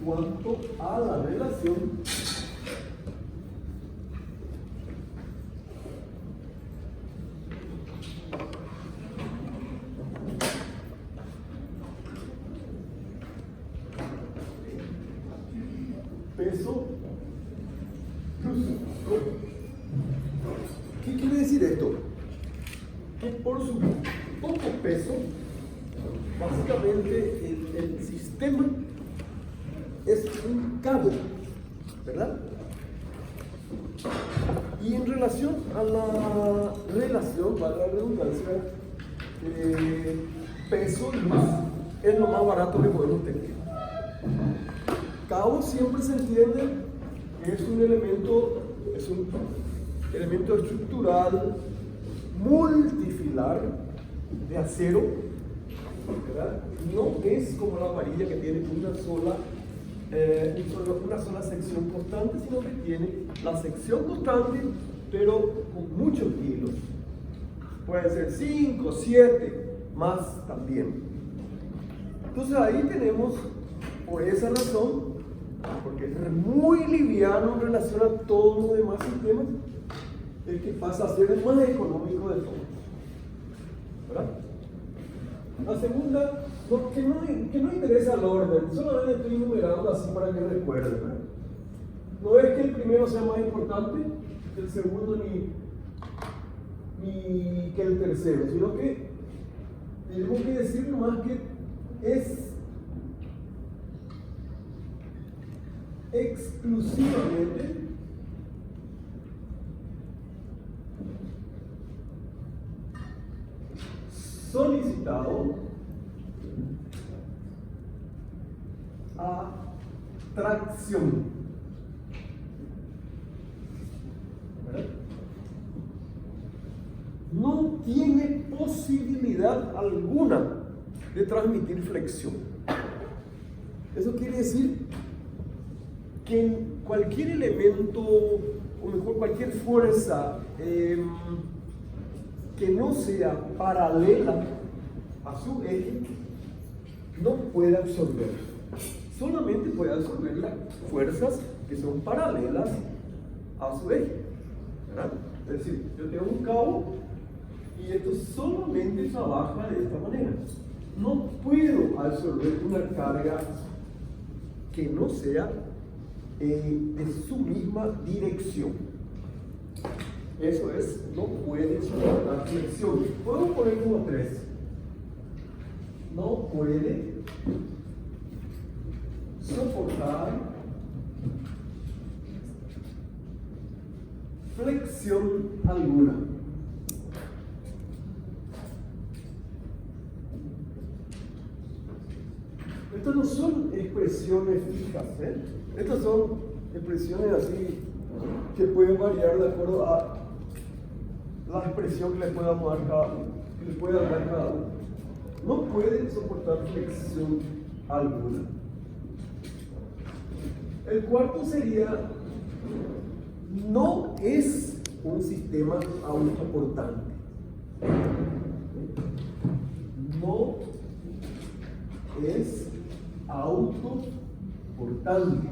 cuanto a la relación peso plus. ¿Qué quiere decir esto? Que por su poco peso, básicamente el sistema es un cabo, ¿verdad? Y en relación a la relación, valga la redundancia, peso-luz es lo más barato que podemos tener. Cabo siempre se entiende que es un elemento estructural multifilar de acero, ¿verdad? No es como la varilla que tiene una sola sección constante, sino que tiene la sección constante, pero con muchos hilos. Pueden ser 5, 7, más también. Entonces ahí tenemos, por esa razón, porque es muy liviano en relación a todos los demás sistemas, el que pasa a ser el más económico de todos, ¿verdad? La segunda, que no interesa el orden, solamente estoy enumerando así para que recuerden, ¿verdad? No es que el primero sea más importante que el segundo ni que el tercero, sino que tenemos que decir nomás que es exclusivamente solicitado a tracción. ¿Verdad? No tiene posibilidad alguna de transmitir flexión. Eso quiere decir que cualquier elemento, o mejor cualquier fuerza que no sea paralela a su eje, no puede absorber. Solamente puede absorber las fuerzas que son paralelas a su eje, ¿verdad? Es decir, yo tengo un cabo y esto solamente trabaja de esta manera. No puedo absorber una carga que no sea de su misma dirección. Eso es, no puede soportar flexión. Podemos poner como 3. No puede soportar flexión alguna. Estas no son expresiones fijas, ¿eh? Estas son expresiones así que pueden variar de acuerdo a la expresión que le podamos dar cada uno, que le pueda dar cada uno. No pueden soportar flexión alguna. El cuarto sería, no es un sistema autoportante. No es autoportante.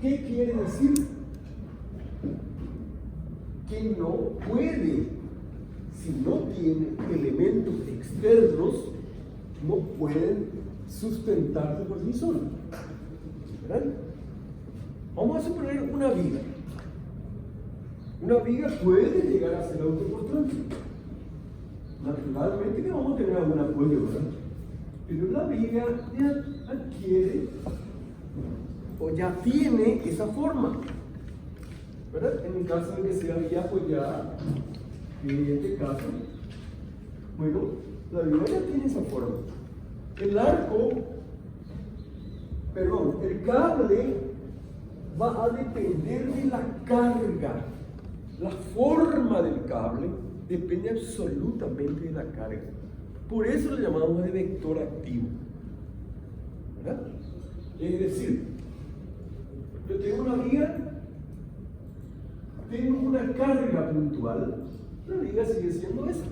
¿Qué quiere decir? Que no puede, si no tiene elementos externos, no pueden sustentarse por sí solos. ¿Verdad? Vamos a suponer una viga. Una viga puede llegar a ser autoportante. Naturalmente que vamos a tener algún apoyo, ¿verdad? Pero la viga ya adquiere o ya tiene esa forma, ¿verdad? En el caso de que sea vía apoyada, en este caso, bueno, la viga ya tiene esa forma. El cable va a depender de la carga. La forma del cable depende absolutamente de la carga. Por eso lo llamamos de vector activo, ¿verdad? Es decir, yo tengo una viga, tengo una carga puntual, la viga sigue siendo esa.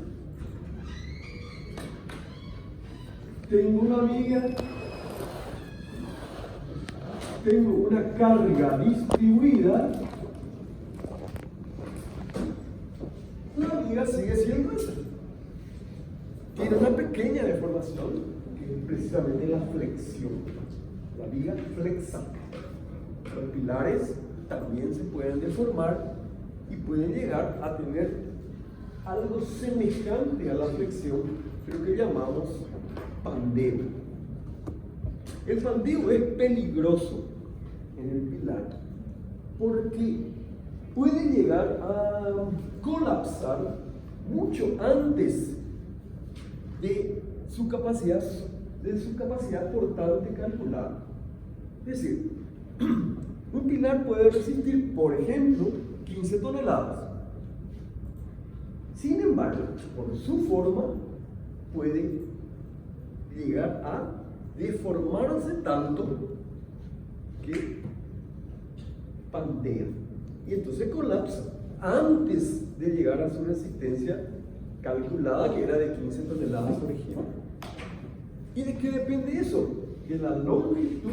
tengo una viga, tengo una carga distribuida, la viga sigue siendo esa. Tiene una pequeña deformación, que es precisamente la flexión. La viga flexa. Los pilares también se pueden deformar y pueden llegar a tener algo semejante a la flexión, pero que llamamos pandeo. El pandeo es peligroso en el pilar porque puede llegar a colapsar mucho antes de su capacidad portante calculada. Es decir, un pilar puede resistir, por ejemplo, 15 toneladas. Sin embargo, por su forma, puede llegar a deformarse tanto que pandea. Y entonces colapsa antes de llegar a su resistencia calculada, que era de 15 toneladas, por ejemplo. ¿Y de qué depende eso? De la longitud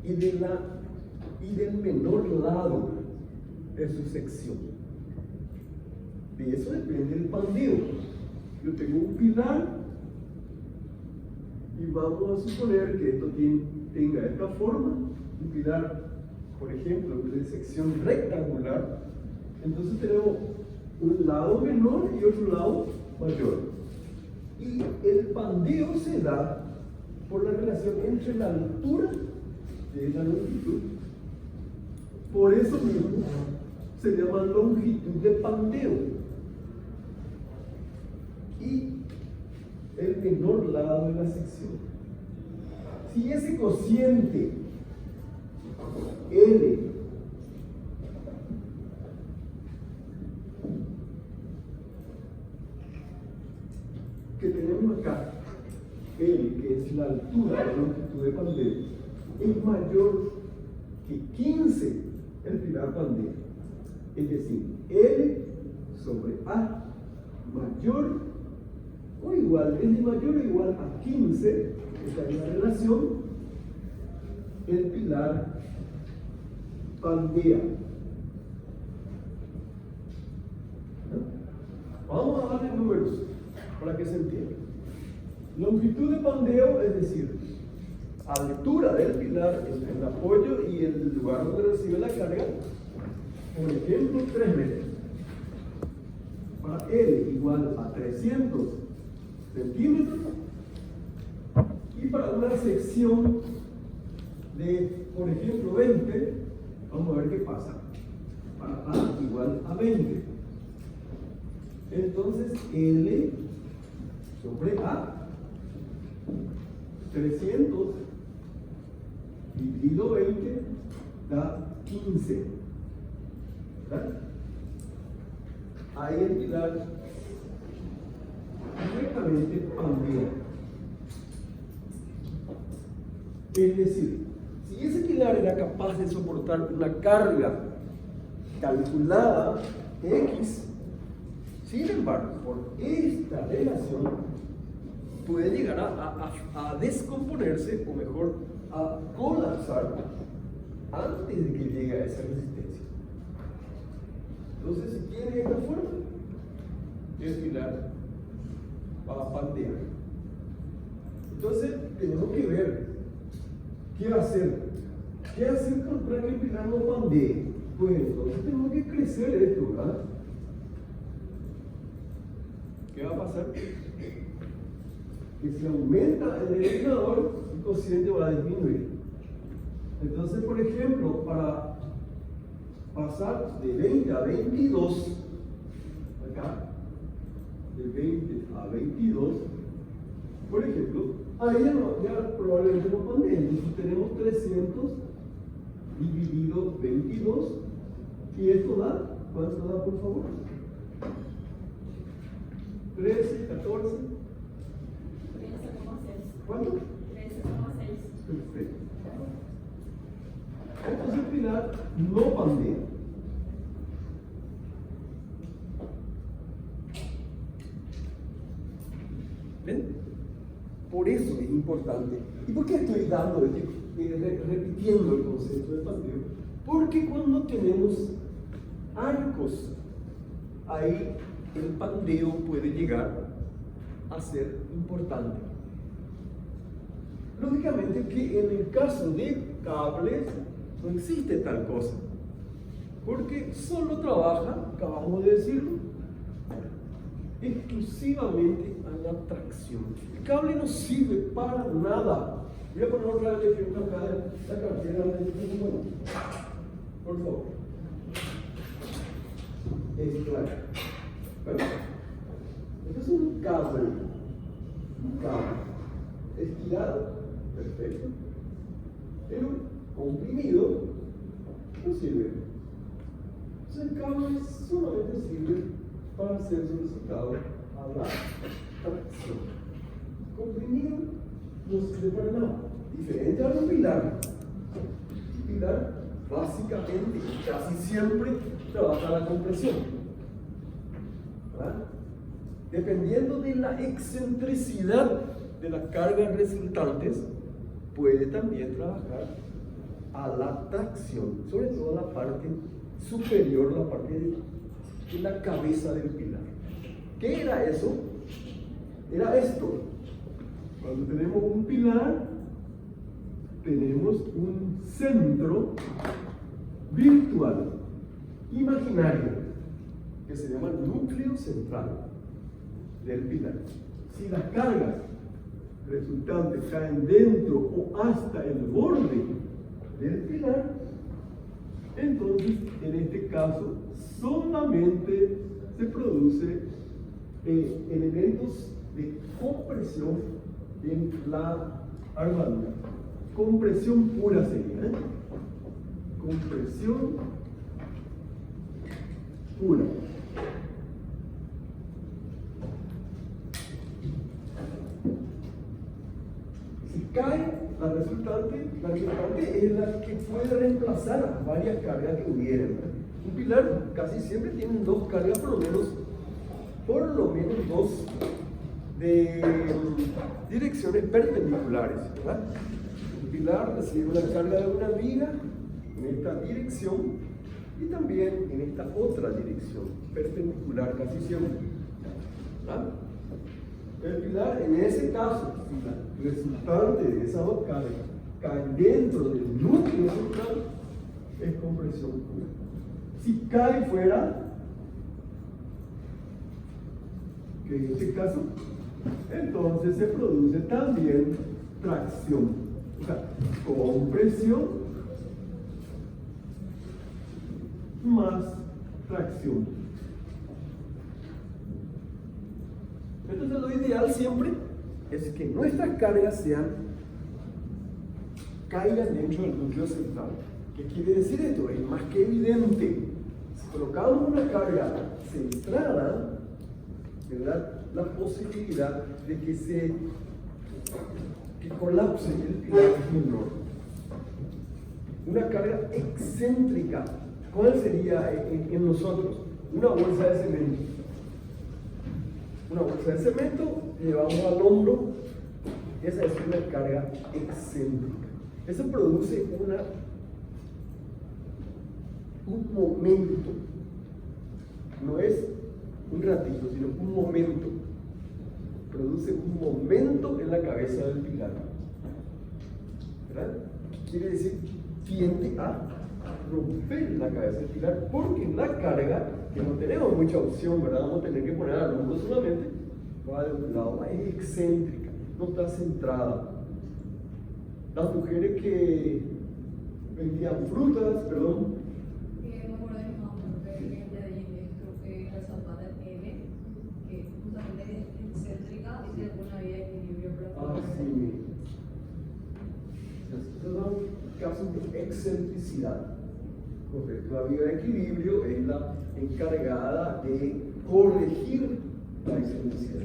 y del menor lado de su sección. De eso depende el pandeo. Yo tengo un pilar y vamos a suponer que esto tenga esta forma, un pilar, por ejemplo, de sección rectangular. Entonces tenemos un lado menor y otro lado mayor. Y el pandeo se da por la relación entre la altura y la longitud. Por eso mismo se llama longitud de pandeo. Y el menor lado de la sección. Si ese cociente L que tenemos acá, L, que es la altura, la longitud de pandeo, es mayor que 15 el pilar pandeo. Es decir, L sobre A mayor o igual, es de mayor o igual a 15, esta es la relación, el pilar pandea. ¿No? Vamos a darle números para que se entienda. Longitud de pandeo, es decir, altura del pilar entre el apoyo y el lugar donde recibe la carga, por ejemplo, 3 metros. Para L igual a 300 centímetros. Y para una sección de, por ejemplo, 20, vamos a ver qué pasa. Para A igual a 20. Entonces, L sobre A, 300 dividido 20 da 15. ¿Verdad? Ahí el pilar directamente pandea. Es decir, si ese pilar era capaz de soportar una carga calculada X, sin embargo, por esta relación puede llegar a descomponerse, o mejor, a colapsar antes de que llegue a esa resistencia. Entonces, si tiene esta forma, el pilar va a pandear. Entonces, tenemos que ver qué hacer. ¿Qué hacer para que el pilar no pandee? Pues entonces tenemos que crecer esto, ¿verdad? ¿Qué va a pasar? Que si aumenta el denominador, el cociente va a disminuir. Entonces, por ejemplo, para pasar de 20 a 22, acá, de 20 a 22, por ejemplo, ahí ya probablemente no pandee. Entonces tenemos 300 dividido 22, y esto da, ¿cuánto da, por favor? 13, 14. ¿Cuánto? 13,6. Perfecto. Entonces el pilar no pandea. ¿Ven? Por eso es importante. ¿Y por qué estoy repitiendo el concepto de pandeo? Porque cuando tenemos arcos, ahí el pandeo puede llegar a ser importante. Lógicamente que en el caso de cables no existe tal cosa, porque solo trabaja, acabamos de decirlo, exclusivamente a la tracción. El cable no sirve para nada. Voy a poner otra vez el ejemplo acá de la cartera del teléfono. Por favor. Es claro. Bueno, este es un cable. Estirado, perfecto. Pero comprimido no sirve. Entonces el cable solamente sirve para hacer solicitado a la tracción. Comprimido no sirve para nada. Diferente a un pilar. El pilar básicamente casi siempre trabaja la compresión. ¿Verdad? Dependiendo de la excentricidad de las cargas resultantes, puede también trabajar a la tracción, sobre todo la parte superior, la parte de la cabeza del pilar. ¿Qué era eso? Era esto. Cuando tenemos un pilar, tenemos un centro virtual, imaginario, que se llama núcleo central del pilar. Si las cargas resultantes caen dentro o hasta el borde del pilar, entonces en este caso solamente se produce elementos de compresión en la armadura. Compresión pura sería, compresión pura. Cae la resultante es la que puede reemplazar varias cargas que hubieran. Un pilar casi siempre tiene dos cargas, por lo menos dos de direcciones perpendiculares, ¿verdad? Un pilar recibe una carga de una viga en esta dirección y también en esta otra dirección, perpendicular casi siempre, ¿verdad? El pilar, en ese caso, si la resultante de esas dos cargas cae dentro del núcleo central, es compresión pura. Si cae fuera, que en este caso, entonces se produce también tracción. O sea, compresión más tracción. Entonces lo ideal siempre es que nuestras cargas caigan dentro del núcleo central. ¿Qué quiere decir esto? Es más que evidente. Si colocamos una carga centrada, ¿verdad?, la posibilidad de que colapse el pilar es menor. Una carga excéntrica, ¿cuál sería en nosotros? Una bolsa de cemento. Una bolsa de cemento, llevamos al hombro, esa es una carga excéntrica. Eso produce un momento, no es un ratito, sino un momento. Produce un momento en la cabeza del pilar. ¿Verdad? Quiere decir, tiende a romper la cabeza del pilar, porque la carga, que no tenemos mucha opción, ¿verdad? Vamos a tener que poner al hombro solamente, va de un lado, es excéntrica, no está centrada. Las mujeres que vendían frutas, perdón. Me acuerdo de mi mamá, creo que la zapata L, que justamente es excéntrica y tiene alguna vía de equilibrio. Sí. Estos son casos de excentricidad. Correcto. La vía de equilibrio es la encargada de corregir la excentricidad.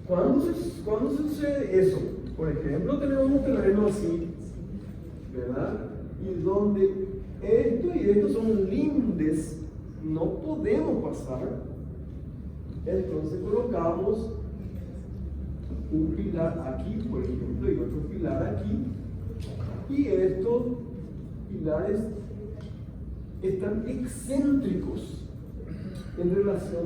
¿Cuándo sucede eso? Por ejemplo, tenemos un terreno así, ¿verdad? Y donde esto y esto son lindes, no podemos pasar. Entonces colocamos un pilar aquí, por ejemplo, y otro pilar aquí, y estos pilares están excéntricos en relación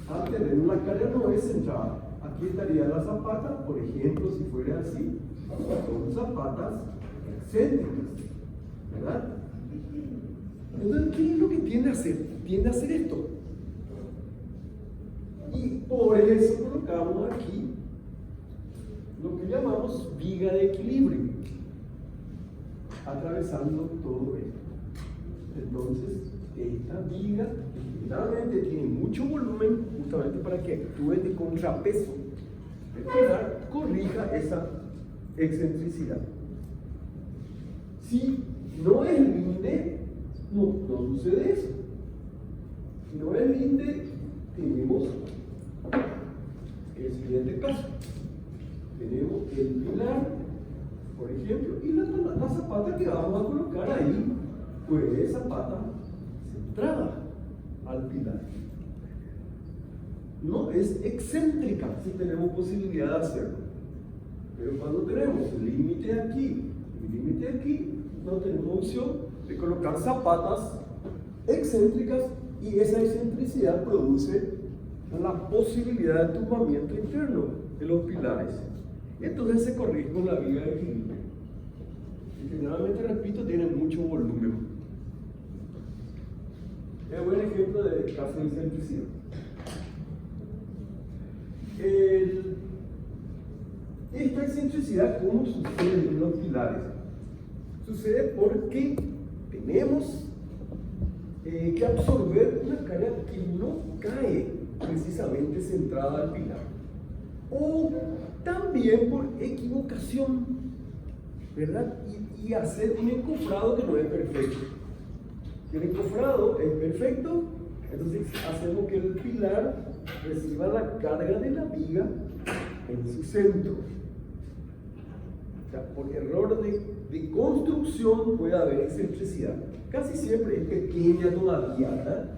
a tener una carga no es centrada. Aquí estaría la zapata, por ejemplo, si fuera así, son zapatas excéntricas, ¿verdad? Entonces, ¿qué es lo que tiende a hacer? Tiende a hacer esto. Y por eso colocamos aquí lo que llamamos viga de equilibrio, atravesando todo esto. Entonces, esta viga generalmente tiene mucho volumen justamente para que actúe de contrapeso. El pilar corrija esa excentricidad. Si no es linde, no sucede eso. Si no es linde, tenemos el siguiente caso. Tenemos el pilar, por ejemplo, y la zapata que vamos a colocar ahí, pues es zapata centrada al pilar. No es excéntrica si tenemos posibilidad de hacerlo. Pero cuando tenemos el límite aquí y el límite aquí, no tenemos opción de colocar zapatas excéntricas y esa excentricidad produce la posibilidad de tumbamiento interno de los pilares. Entonces se corrige con la viga de equilibrio. Y generalmente, repito, tiene mucho volumen. Es un buen ejemplo de caso de excentricidad. Esta excentricidad, ¿cómo sucede en los pilares? Sucede porque tenemos que absorber una carga que no cae precisamente centrada al pilar. O también por equivocación, ¿verdad? Y hacer un encofrado que no es perfecto. Si el encofrado es perfecto, entonces hacemos que el pilar reciba la carga de la viga en su centro. O sea, por error de construcción puede haber excentricidad. Casi siempre es pequeña todavía, ¿verdad?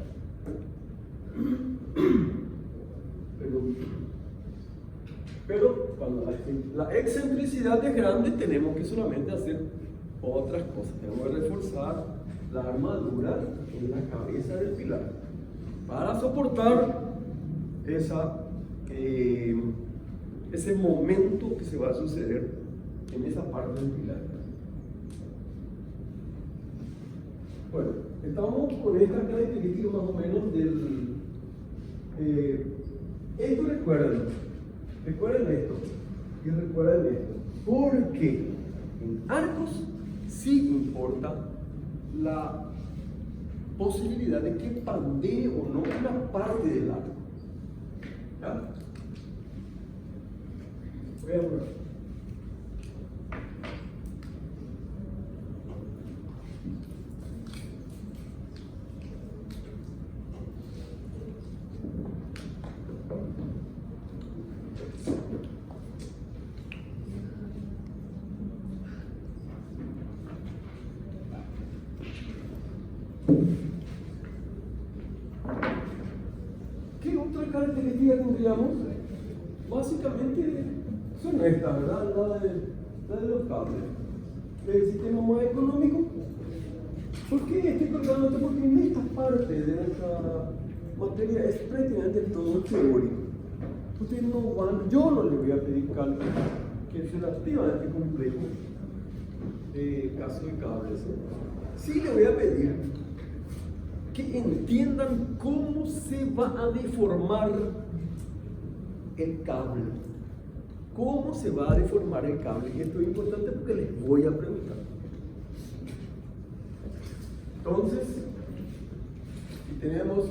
Pero cuando la excentricidad es grande, tenemos que solamente hacer otras cosas. Tenemos que reforzar la armadura en la cabeza del pilar para soportar ese momento que se va a suceder en esa parte del pilar. Bueno, estamos con estas características más o menos del... esto recuerden esto y recuerden esto, porque en arcos sí importa la posibilidad de que pandee o no una parte del arco. ¿Ya? Voy a borrar. ¿Qué otra característica tendríamos? Básicamente son estas, ¿verdad? La de los cables. El sistema más económico. ¿Por qué estoy colgando esto? Porque en esta parte de nuestra materia es prácticamente todo teórico. Ustedes no van, yo no le voy a pedir cálculo, que es relativamente complejo, caso de cables. Sí le voy a pedir que entiendan cómo se va a deformar el cable. ¿Cómo se va a deformar el cable? Y esto es importante porque les voy a preguntar. Entonces, si tenemos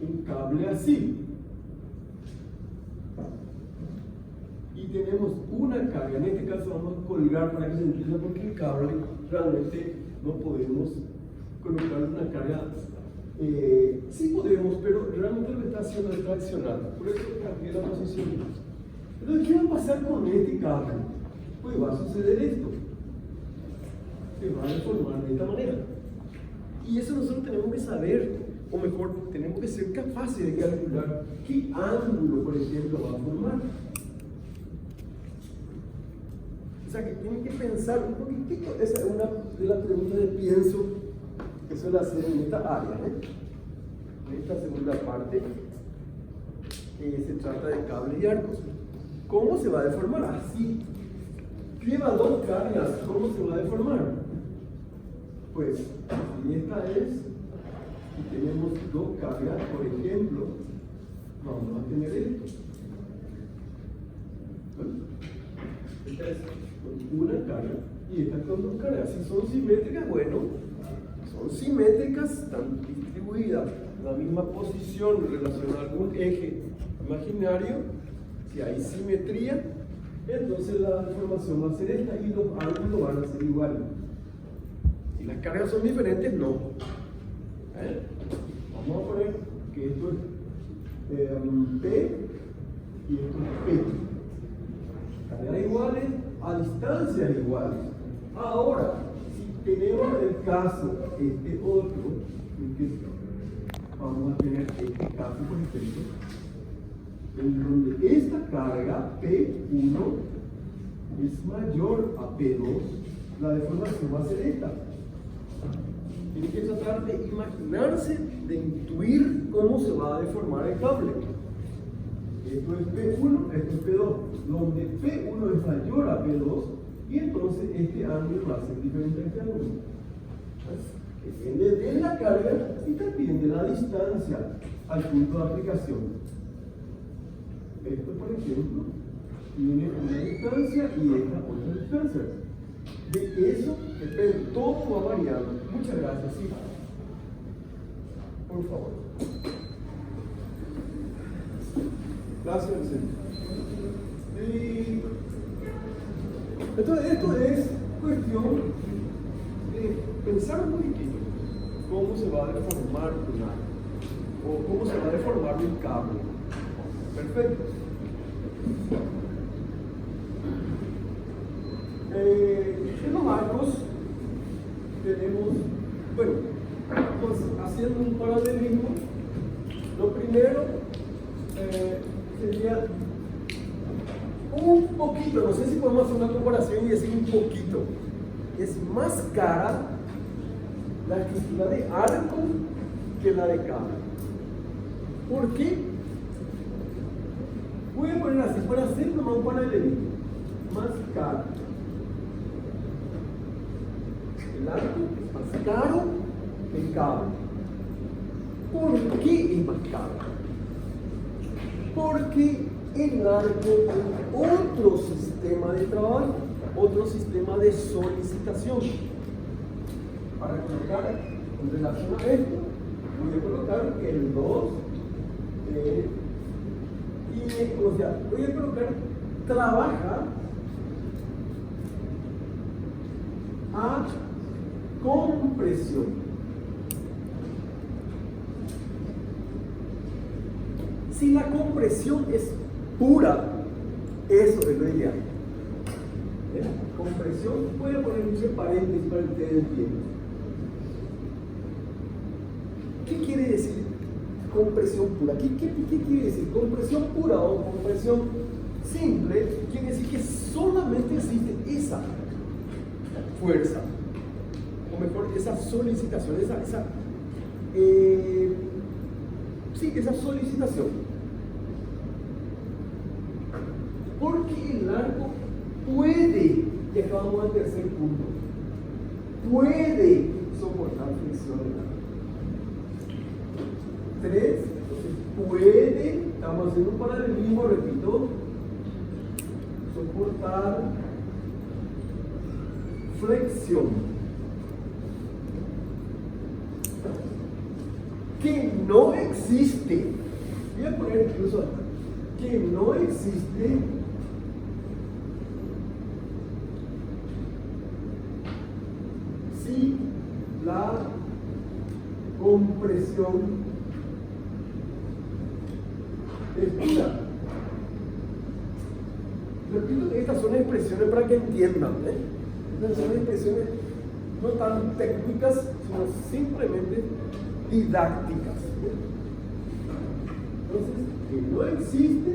un cable así y tenemos una carga, en este caso vamos a colgar para que se entienda porque el cable realmente no podemos colocar una carga, sí podemos, pero realmente lo que está haciendo es traccionar, por eso cambié la posición. Entonces, ¿qué va a pasar con este cable? Pues va a suceder esto, se va a deformar de esta manera, y eso nosotros tenemos que saber o mejor, tenemos que ser capaces de calcular qué ángulo, por ejemplo, va a formar. O sea, que tienen que pensar un poquitito. Esa es una de las preguntas de pienso que suele hacer en esta área, en esta segunda parte, que se trata de cables y arcos. ¿Cómo se va a deformar? Así. Lleva dos cargas, ¿cómo se va a deformar? Pues, si esta es, y tenemos dos cargas, por ejemplo, vamos a tener esto. Esta es con una carga y esta con dos cargas. Si son simétricas, bueno, son simétricas, están distribuidas en la misma posición relacionada a algún eje imaginario. Si hay simetría, entonces la deformación va a ser esta y los ángulos van a ser iguales. Si las cargas son diferentes, no. Vamos a poner que esto es P y esto es P. Cargas iguales a distancias iguales. Ahora, si tenemos el caso, este otro, vamos a tener este caso, por ejemplo, en donde esta carga P1 es mayor a P2, la deformación va a ser esta. Tiene que tratar de imaginarse, de intuir cómo se va a deformar el cable. Esto es P1, esto es P2, donde P1 es mayor a P2 y entonces este ángulo va a ser diferente a este ángulo. Depende de la carga y también de la distancia al punto de aplicación. Esto, por ejemplo, tiene una distancia y esta otra distancia. De eso depende, todo va variando. Muchas gracias, sí. Por favor. Gracias, Vicente. Entonces, esto es cuestión de pensar un poquitito cómo se va a deformar un arco o cómo se va a deformar un cable. Perfecto. En los arcos tenemos, bueno, pues, haciendo un paralelismo, lo primero sería un poquito, no sé si podemos hacer una comparación y decir un poquito, es más cara la estructura de arco que la de cable. ¿Por qué? Voy a poner así, para hacer un paralelismo, más caro. El arco es más caro que el cable. ¿Por qué es más caro? Porque el arco es otro sistema de trabajo, otro sistema de solicitación. Para colocar en relación a esto, voy a colocar el 2 o sea, voy a colocar trabaja a compresión. Si la compresión es pura, eso es lo ideal. Compresión, voy a poner un paréntesis para que ustedes entiendan. ¿Qué quiere decir compresión pura? ¿Qué quiere decir? Compresión pura o compresión simple quiere decir que solamente existe esa fuerza, o mejor, esa solicitación, esa solicitación. Porque el arco puede, y acabamos al tercer punto, puede soportar fricción del arco. 3, entonces puede, estamos haciendo un paralelismo, repito, soportar flexión. Que no existe, voy a poner incluso acá, que no existe si la compresión es pura. Repito que estas son expresiones para que entiendan, Estas son expresiones no tan técnicas, sino simplemente didácticas. Entonces, que no existe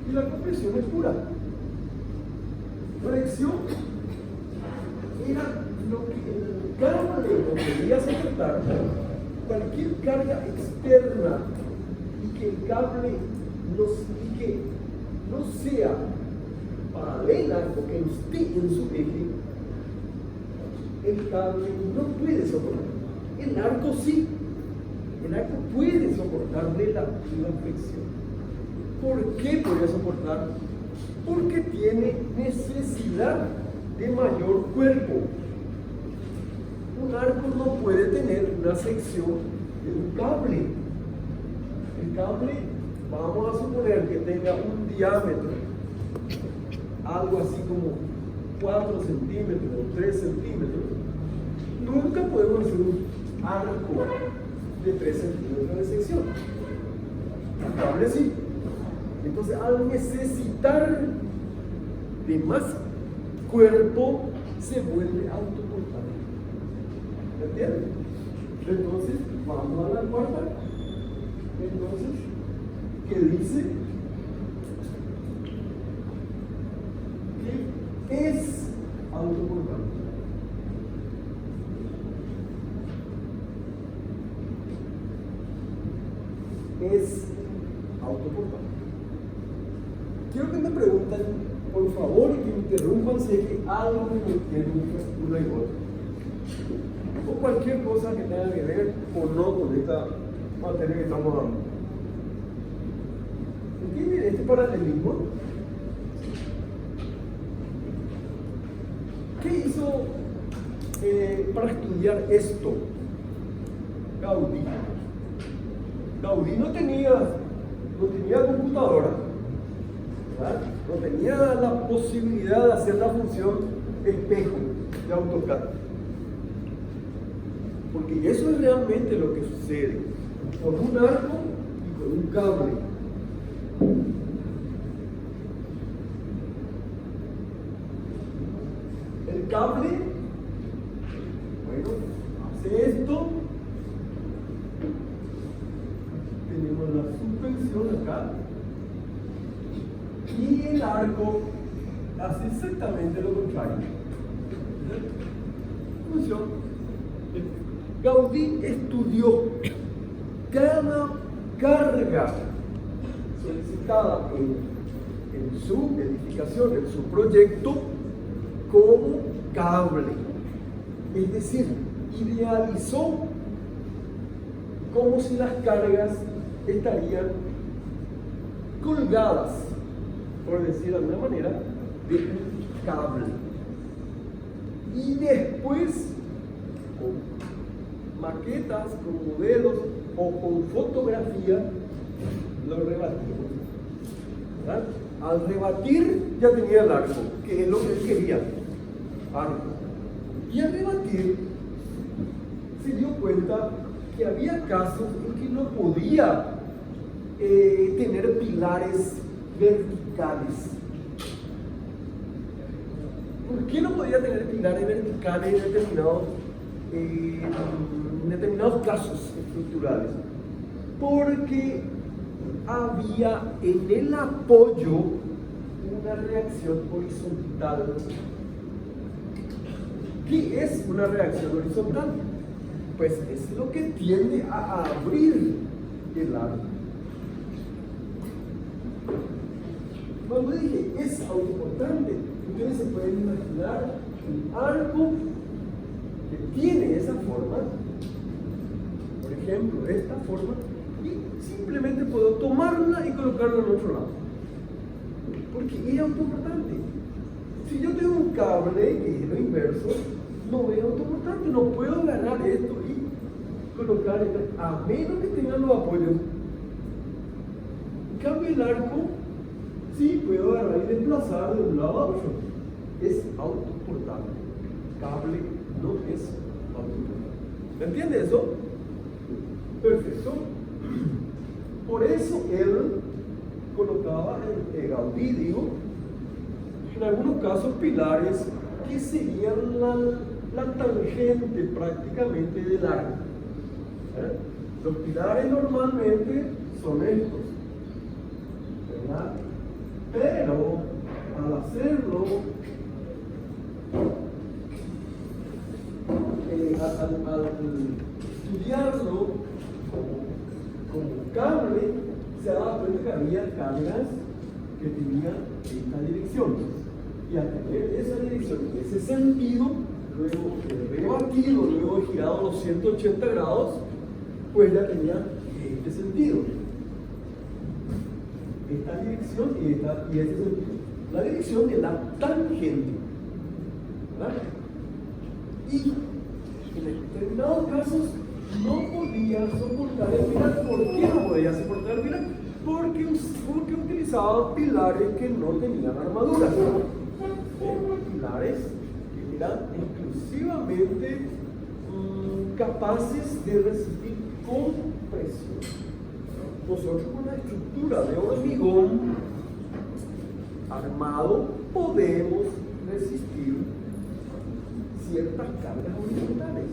y la comprensión es pura. Conexión era lo que el cable no podía soportar, cualquier carga externa, y que el cable no sea paralela o que esté en su eje, el cable no puede soportar. El arco sí, el arco puede soportar relativa fricción. ¿Por qué puede soportar? Porque tiene necesidad de mayor cuerpo. Un arco no puede tener una sección de un cable. El cable, vamos a suponer que tenga un diámetro, algo así como 4 centímetros o 3 centímetros. Nunca podemos hacer un arco de 3 centímetros de sección. El cable sí. Entonces, al necesitar de más cuerpo, se vuelve autoportable. ¿Me entiendes? Entonces, vamos a la cuarta. Entonces, ¿qué dice? Que es autoportable. Es autoportable. Quiero que me pregunten, por favor, y que me interrumpan si es que algo me interrumpe uno y otro. O cualquier cosa que tenga que ver o no con esta materia que estamos dando. ¿Entienden este paralelismo? ¿Qué hizo para estudiar esto Gaudí? Gaudí no tenía computadora, ¿verdad? No tenía la posibilidad de hacer la función espejo de AutoCAD. Porque eso es realmente lo que sucede con un arco y con un cable. El cable, bueno, hace esto. Tenemos la suspensión acá. Y el arco hace exactamente lo contrario. Función. Gaudí estudió cada carga solicitada en su edificación, en su proyecto, como cable. Es decir, idealizó como si las cargas estarían colgadas, por decir de alguna manera, de un cable. Y después, con maquetas, con modelos o con fotografía, lo rebatimos. ¿Verdad? Al rebatir ya tenía el arco, que es lo que él quería, arco. Y al rebatir se dio cuenta que había casos en que no podía tener pilares verticales. ¿Por qué no podía tener pilares verticales en determinados casos estructurales? Porque había en el apoyo una reacción horizontal. ¿Qué es una reacción horizontal? Pues es lo que tiende a abrir el arco. Cuando dije es autoportante, ustedes se pueden imaginar un arco que tiene esa forma, por ejemplo, de esta forma, y simplemente puedo tomarla y colocarla en otro lado, porque es autoportante. Si yo tengo un cable que es lo inverso, no es autoportante, no puedo agarrar esto y colocar a menos que tenga los apoyos. En cambio, el arco sí puedo agarrar y desplazar de un lado a otro. Es autoportable. Cable no es autoportable. ¿Me entiende eso? Perfecto. Por eso él colocaba Gaudí, digo, en algunos casos pilares que serían la tangente prácticamente del arco. Los pilares normalmente son estos, ¿verdad? Pero al hacerlo, al estudiarlo como cable, se daba cuenta que había cargas que tenían esta dirección. Y al tener esa dirección y ese sentido, luego de rebatido, luego de girado los 180 grados, pues ya tenía este sentido. Esta dirección y este sentido. La dirección es la tangente, ¿verdad? Y en determinados casos no podía soportar el pilar. ¿Por qué no podía soportar el pilar? Porque utilizaba pilares que no tenían armaduras. Pilares que eran exclusivamente capaces de resistir compresión. Nosotros con una estructura de hormigón armado podemos resistir ciertas cargas horizontales.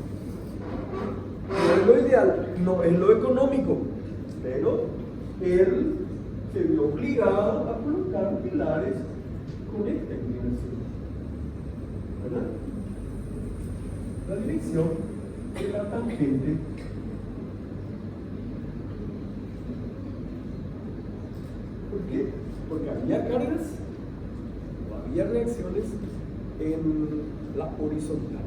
No es lo ideal, no es lo económico, pero él se vio obligado a colocar pilares con esta inclinación, ¿verdad? La dirección de la tangente ¿por qué? Porque había cargas o había reacciones en la horizontal.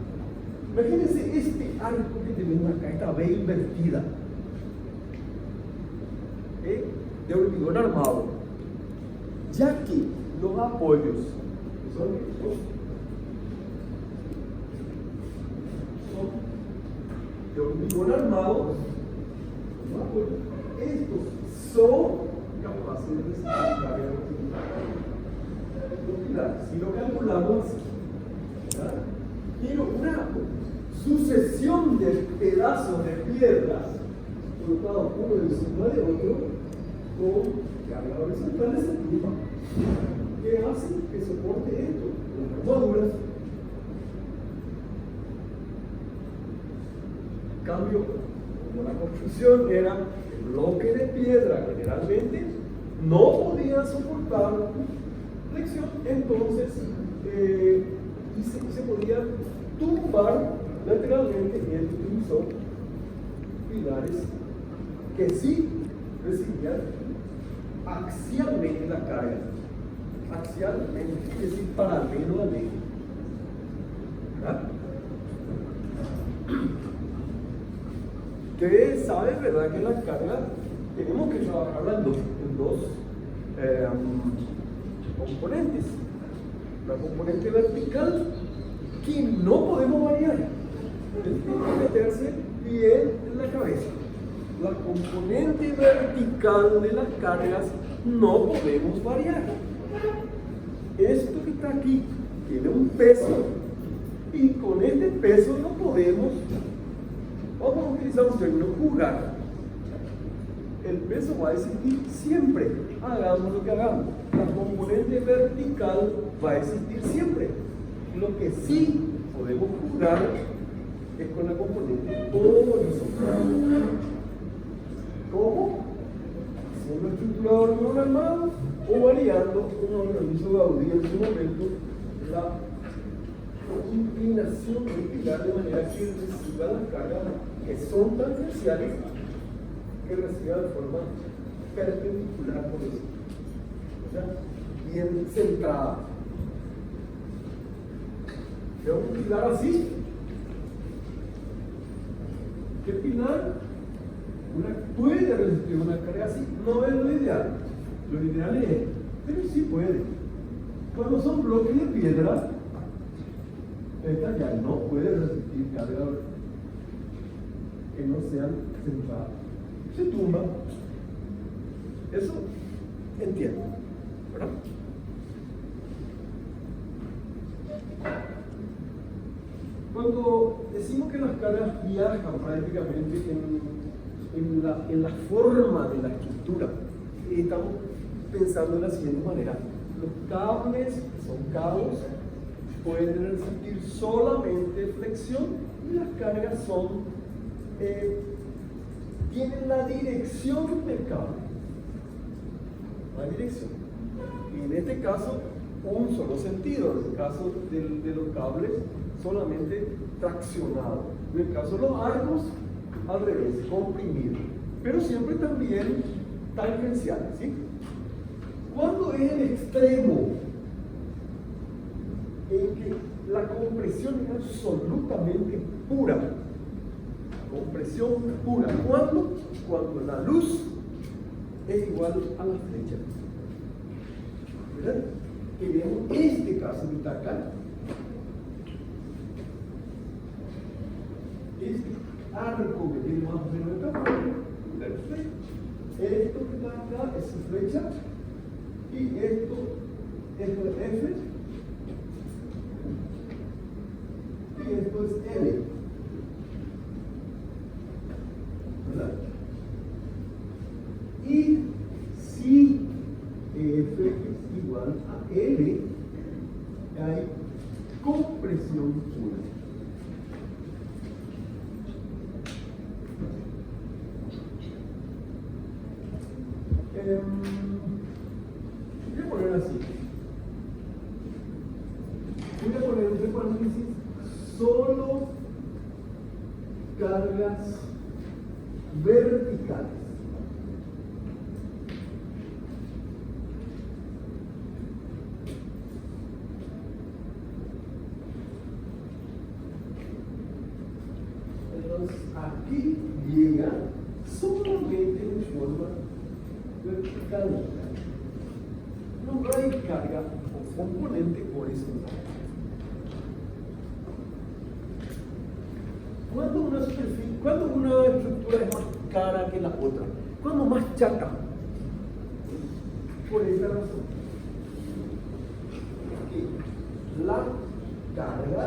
Imagínense este arco que tenemos acá, esta B invertida, de hormigón armado, ya que los apoyos son de hormigón armado, estos son capaces de resistir carga horizontal. Si lo calculamos así, ¿verdad? Quiero una sucesión de pedazos de piedras colocados uno encima de otro con carga horizontal de tumba que hacen que soporte esto, las armaduras. En cambio, como la construcción era el bloque de piedra, generalmente no podía soportar flexión, entonces se podía tumbar lateralmente y él utilizó pilares que sí recibían axialmente la carga, axialmente, es decir, paralelo al eje. ¿Verdad? Ustedes saben, ¿verdad?, que la carga tenemos que trabajarla en dos componentes. La componente vertical, que no podemos variar, tiene que meterse bien en la cabeza. La componente vertical de las cargas no podemos variar. Esto que está aquí tiene un peso y con este peso no podemos, vamos a utilizar un término, jugar. El peso va a existir siempre, hagamos lo que hagamos. La componente vertical va a existir siempre. Lo que sí podemos jugar es con la componente horizontal. ¿Cómo? Haciendo estructura de hormigón armado o variando, como lo hizo Gaudí en su momento, la inclinación del pilar de manera que reciba las cargas que son tangenciales, que reciba de forma perpendicular por eso. O sea, bien centrada. Veo un pilar así. ¿Qué pilar? Puede resistir una carga así, no es lo ideal. Lo ideal es, pero sí puede. Cuando son bloques de piedra, esta ya no puede resistir carga que no sean centradas. Se tumba. Eso entiendo, ¿verdad? Cuando decimos que las cargas viajan prácticamente en la forma de la estructura, estamos pensando de la siguiente manera: los cables, que son cabos, pueden resistir solamente flexión y las cargas son tienen la dirección del cable. La dirección. Y en este caso, un solo sentido. En el caso de los cables, solamente traccionado. En el caso de los arcos, al revés, comprimido. Pero siempre también tangencial, ¿sí? ¿Cuándo es el extremo en que la compresión es absolutamente pura? Compresión pura. ¿Cuándo? Cuando la luz es igual a la flecha. ¿Verdad? Que vemos este caso que está acá. Este arco que tiene más o menos el tamaño. Perfecto. Esto que está acá es su flecha. Y esto es el F. Y esto es L. ¿Verdad? Y si F es igual a L, hay compresión pura. Voy a poner así. Voy a poner entre paréntesis solo cargas verticales. Entonces aquí llega solamente en forma vertical. No hay carga o componente horizontal. Cuando una estructura es más cara que la otra, cuando más chata, por esta razón, que la carga,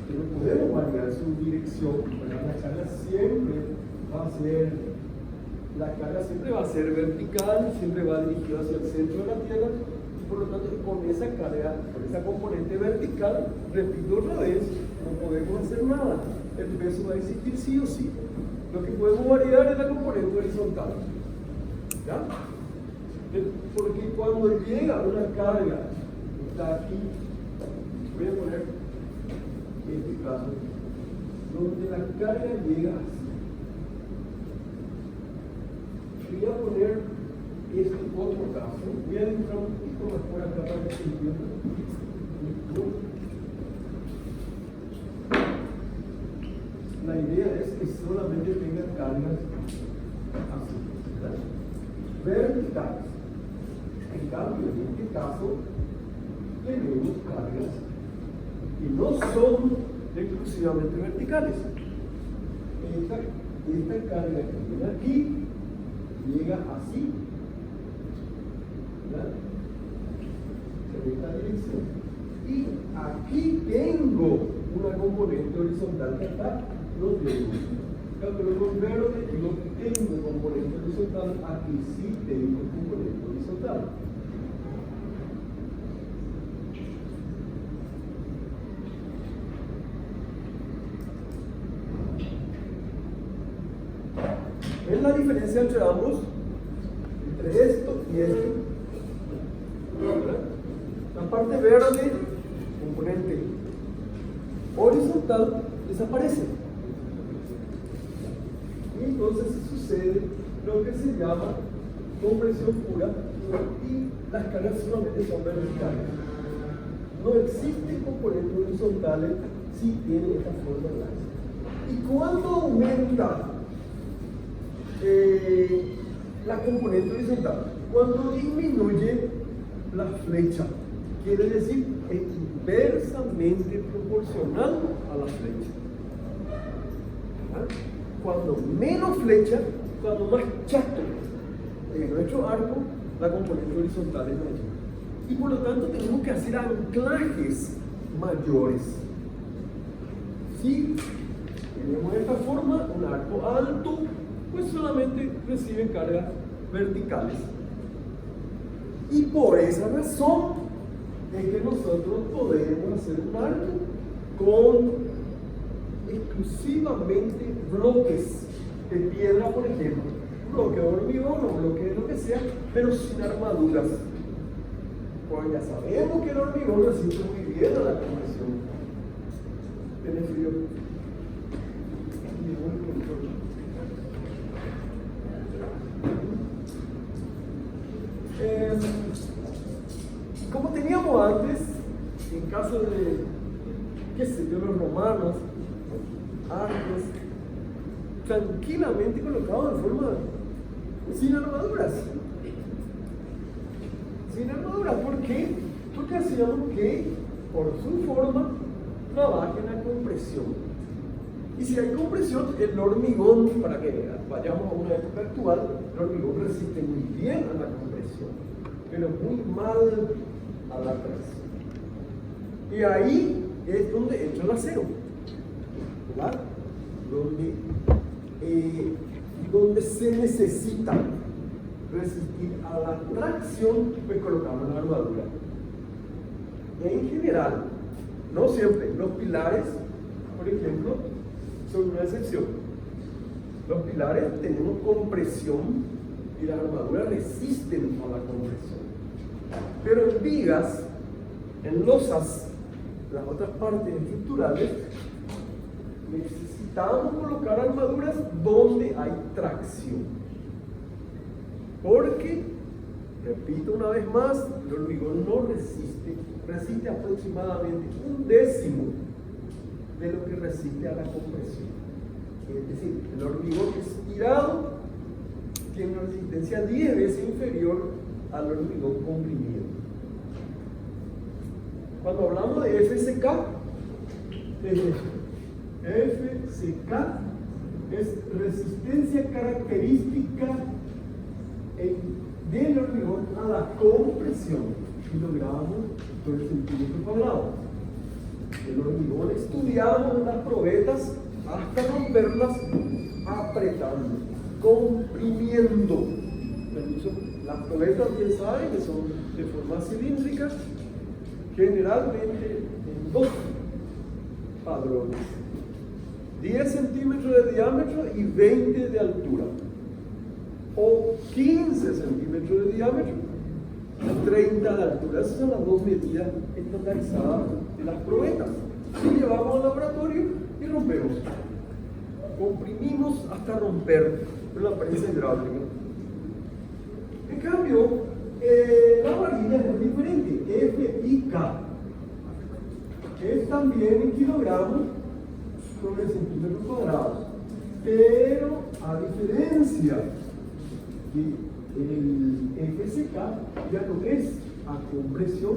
que no podemos variar su dirección, la carga siempre va a ser vertical, siempre va dirigida hacia el centro de la Tierra, y por lo tanto con esa carga, con esa componente vertical, repito otra vez, no podemos hacer nada. El peso va a existir sí o sí. Lo que podemos variar es la componente horizontal. ¿Ya? Porque cuando llega una carga, está aquí, voy a poner este caso, donde la carga llega así. Voy a poner este otro caso, voy a dibujar un poquito más por acá para que se entienda. La idea es que solamente tenga cargas así, ¿verdad? Verticales. En cambio, en este caso, tenemos cargas que no son exclusivamente verticales. Esta carga que viene aquí llega así, ¿verdad? En esta dirección. Y aquí tengo una componente horizontal que está. No tengo. Pero lo contrario de que no tengo componente horizontal, aquí sí tengo componente horizontal. ¿Ven la diferencia entre ambos? Entre esto y esto. ¿Verdad? La parte verde, componente horizontal, desaparece. Y entonces sucede lo que se llama compresión pura y las cargas solamente son verticales. No existen componentes horizontales si tienen esta forma de lanza. ¿Y cuándo aumenta la componente horizontal? Cuando disminuye la flecha. Quiere decir, es inversamente proporcional a la flecha. ¿Ah? Cuando menos flecha, cuando más chato en nuestro arco, la componente horizontal es mayor. Y por lo tanto tenemos que hacer anclajes mayores. Si tenemos de esta forma un arco alto, pues solamente reciben cargas verticales. Y por esa razón es que nosotros podemos hacer un arco con exclusivamente bloques de piedra, por ejemplo, bloque de hormigón o bloque de lo que sea, pero sin armaduras. Pues ya sabemos que el hormigón resiste muy bien a la compresión. ¿Tiene frío? Como teníamos antes, en caso de, qué sé yo, los romanos, antes, tranquilamente colocados en forma sin armaduras. Sin armaduras, ¿por qué? Porque hacíamos que, por su forma, trabaje la compresión. Y si hay compresión, el hormigón, para que vayamos a una época actual, el hormigón resiste muy bien a la compresión, pero muy mal a la tracción. Y ahí es donde entra el acero, ¿verdad? Donde se necesita resistir a la tracción, pues colocamos la armadura. En general, no siempre, los pilares, por ejemplo, son una excepción. Los pilares tenemos compresión y las armaduras resisten a la compresión. Pero en vigas, en losas, las otras partes estructurales, necesitamos colocar armaduras donde hay tracción. Porque, repito una vez más, el hormigón no resiste aproximadamente 1/10 de lo que resiste a la compresión. Es decir, el hormigón estirado tiene una resistencia 10 veces inferior al hormigón comprimido. Cuando hablamos de FCK, FCK es resistencia característica del hormigón a la compresión, kilogramos por centímetro cuadrado. El hormigón estudiamos en las probetas hasta romperlas apretando, comprimiendo. Las probetas, bien saben, que son de forma cilíndrica, generalmente en 2 padrones: 10 centímetros de diámetro y 20 de altura, o 15 centímetros de diámetro y 30 de altura. Esas son las 2 medidas estandarizadas de las probetas. Y llevamos al laboratorio y rompemos. Comprimimos hasta romper con la prensa hidráulica. En cambio, la varilla es diferente, FIK. Es también en kilogramos sobre centímetros cuadrados. Pero a diferencia el FCK, ya no es a compresión,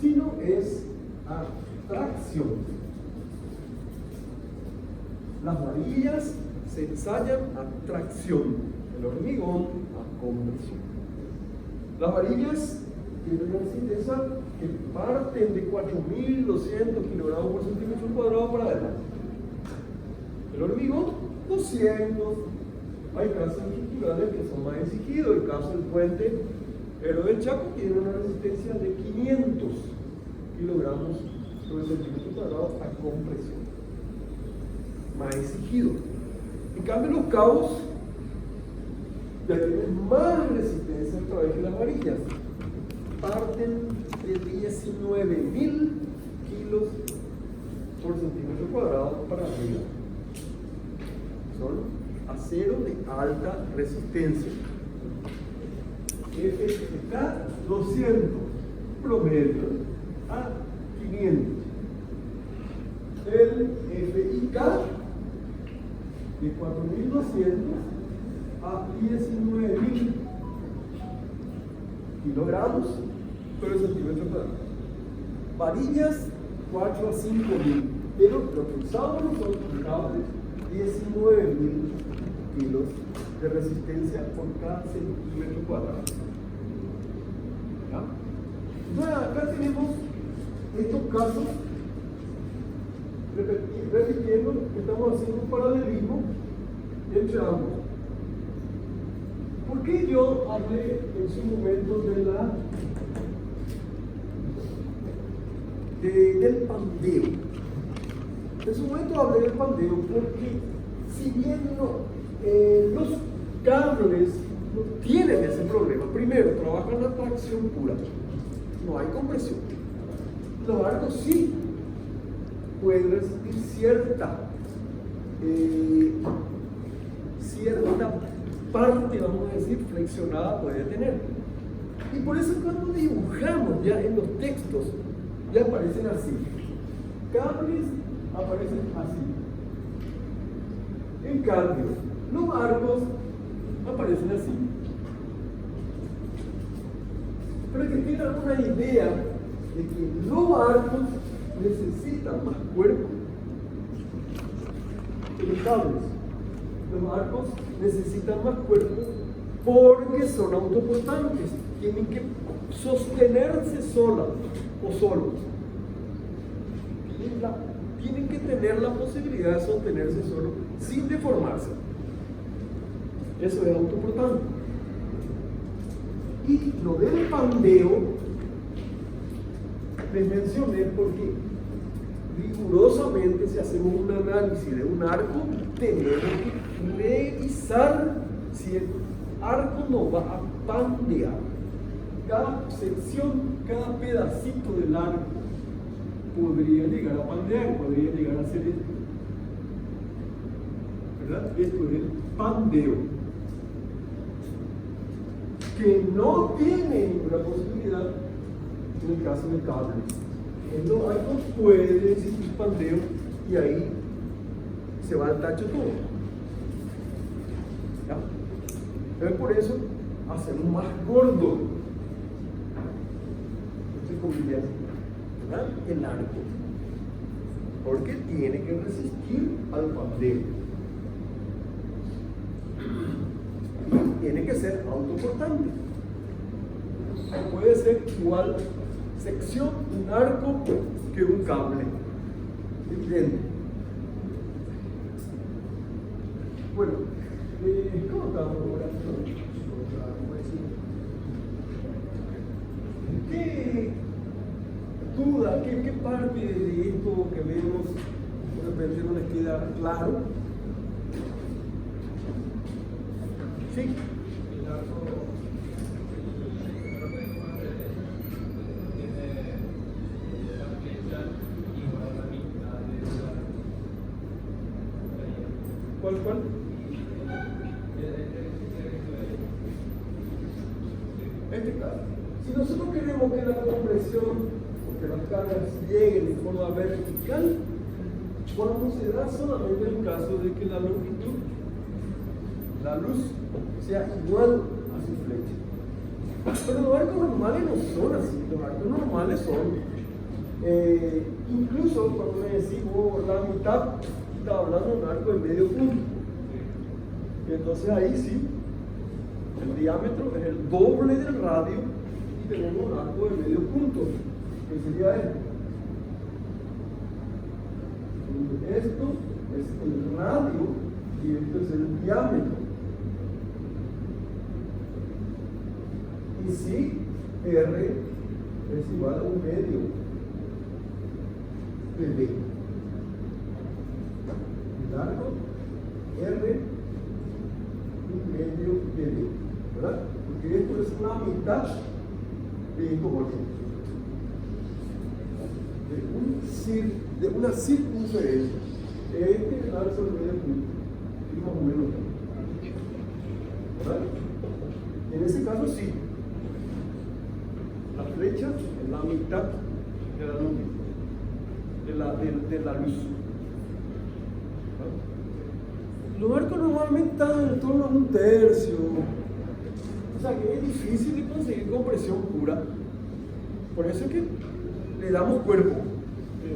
sino es a tracción. Las varillas se ensayan a tracción, el hormigón a compresión. Las varillas tienen una resistencia que parten de 4.200 kilogramos por centímetro cuadrado para adelante. El hormigón, 200. Hay casos estructurales que son más exigidos. El caso del puente Héroe del Chaco tiene una resistencia de 500 kilogramos por centímetro cuadrado a compresión. Más exigido. En cambio, los cabos ya tienen más resistencia a través de las varillas. Parten de 19.000 kilos por centímetro cuadrado para arriba. Son acero de alta resistencia. FCK 200, promedio a 500. El FIK de 4.200 a 19.000 kilogramos por centímetro cuadrado. Varillas 4 a 5.000, pero lo que usamos nosotros cables 19.000 kilos de resistencia por cada centímetro cuadrado. ¿Ya? Entonces acá tenemos estos casos, repitiendo, estamos haciendo un paralelismo entre ambos. ¿Por qué yo hablé en su momento del pandeo? En su momento hablé del pandeo porque si bien los cables no tienen ese problema, primero trabajan la tracción pura, no hay compresión. Los arcos sí pueden resistir cierta parte, vamos a decir, flexionada puede tener. Y por eso cuando dibujamos ya en los textos, ya aparecen así. Cables aparecen así. En cambio, los arcos aparecen así. Para que tengan una idea de que los arcos necesitan más cuerpo que los cables. Los arcos necesitan más cuerpo porque son autoportantes, tienen que sostenerse solas o solos. Tienen que tener la posibilidad de sostenerse solos sin deformarse. Eso es autoportante. Y lo del pandeo les mencioné porque rigurosamente, si hacemos un análisis de un arco, tenemos que revisar si el arco no va a pandear. Cada sección, cada pedacito del arco podría llegar a pandear, podría llegar a hacer esto. ¿Verdad? Esto es el pandeo. Que no tiene ninguna posibilidad en el caso del cable. En los arcos puede existir pandeo y ahí se va al tacho todo. ¿Ya? Entonces por eso hacemos más gordo, entre comillas, ¿verdad? El arco, porque tiene que resistir al pandeo. Tiene que ser autoportante. Puede ser igual sección, un arco, que un cable. ¿Entienden? Bueno, ¿cómo estamos ahora? ¿Qué duda, qué parte de esto que vemos de repente no les queda claro? Sí. ¿Cuál? Este caso. Si nosotros queremos que la compresión o que las cargas lleguen de forma vertical, cuando se da solamente el caso de que la longitud, la luz, sea igual a su flecha. Pero los arcos normales no son así. Los arcos normales son, incluso cuando me decimos la mitad, está hablando de un arco de medio punto. Y entonces ahí sí, el diámetro es el doble del radio y tenemos un arco de medio punto, que sería esto. Esto es el radio y esto es el diámetro. Y si R es igual a un medio de B. El arco R un medio de B, ¿verdad? Porque esto es la mitad de esto por de una circunferencia. Este es el arco de medio punto, y más o menos, ¿verdad? En ese caso sí, la flecha es la mitad de la longitud, de la luz. Los arcos normalmente están en torno a un tercio, o sea que es difícil de conseguir compresión pura. Por eso es que le damos cuerpo, le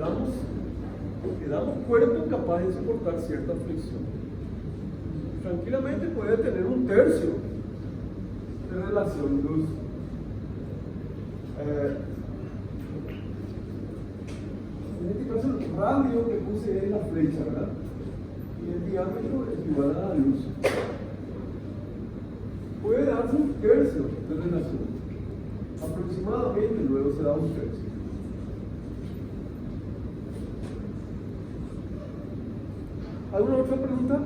damos cuerpo capaz de soportar cierta fricción. Tranquilamente puede tener un tercio de relación luz. En este caso el radio que puse es la flecha, ¿verdad? Y el diámetro es igual a la luz. Puede darse un tercio de relación. Aproximadamente luego se da un tercio. ¿Alguna otra pregunta?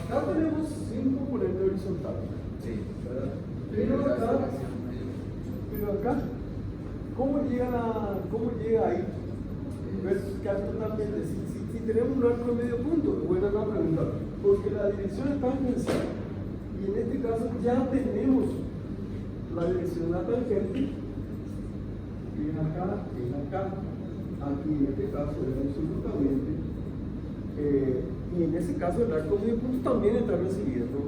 Acá tenemos 5 componentes horizontales. Sí. ¿Verdad? Pero acá, ¿cómo llega ahí? Vertical totalmente. Si tenemos un arco de medio punto, buena la pregunta, porque la dirección es tangencial. Y en este caso ya tenemos la dirección de la tangente, que es acá, aquí en este caso es absolutamente. Y en ese caso el arco de medio punto también está recibiendo.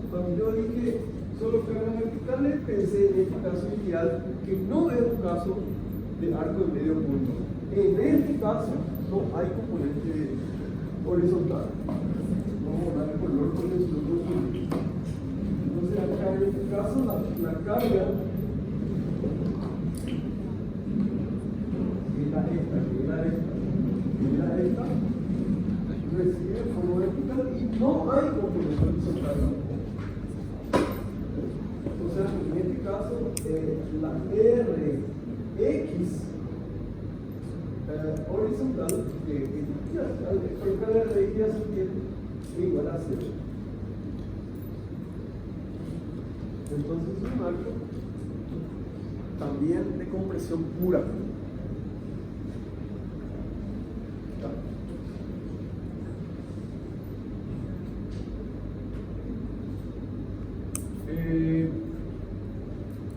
Cuando yo dije solo cargas verticales, pensé en este caso inicial, que no es un caso de arco de medio punto. En este caso no hay componente horizontal. Vamos a dar el color con el otro. Entonces acá en este caso la carga era esta, recibe en forma vertical y no hay componente horizontal. O sea, en este caso la Rx horizontal, por cada Rx ya se tiene igual a 0. Entonces es un arco también de compresión pura.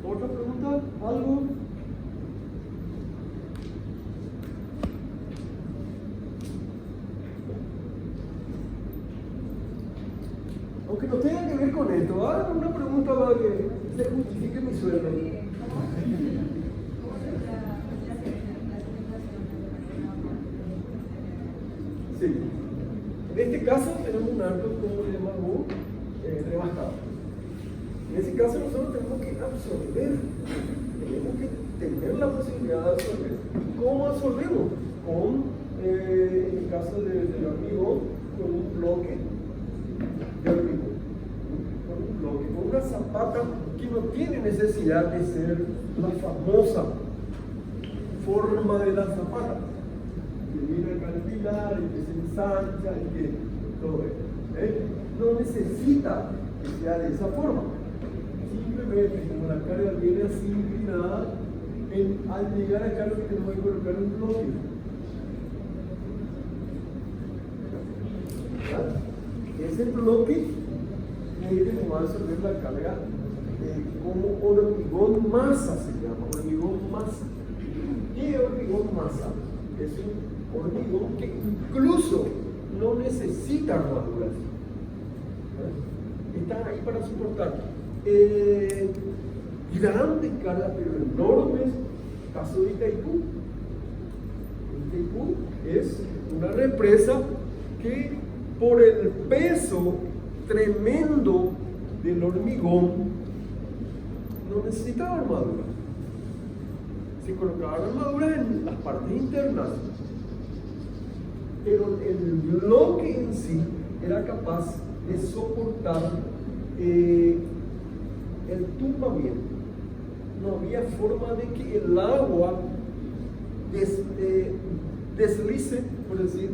¿Otra pregunta? ¿Algo? Aunque no tenga que ver con esto, hagan una pregunta para que se justifique mi sueldo. Sí. En este caso tenemos un arco como le llamamos devastado. En ese caso nosotros tenemos que absorber, tenemos que tener la posibilidad de absorber. ¿Y cómo absorbemos? En el caso del hormigón, con un bloque de hormigón, con una zapata que no tiene necesidad de ser la famosa forma de la zapata, que viene acá al pilar y que se ensancha y que todo eso. No necesita que sea de esa forma. Simplemente, como la carga viene así inclinada, al llegar acá lo que tenemos que colocar un bloque. Ese bloque tiene que absorber la carga como hormigón masa, se llama, hormigón masa. ¿Qué hormigón masa? Es un hormigón que incluso no necesita armaduras. Están ahí para soportar grandes cargas, pero enormes. Caso de Itaipú. Itaipú es una represa que por el peso tremendo del hormigón no necesitaba armadura. Se colocaban armaduras en las partes internas, pero el bloque en sí era capaz de soportar el tumbamiento. No había forma de que el agua deslice, por decir,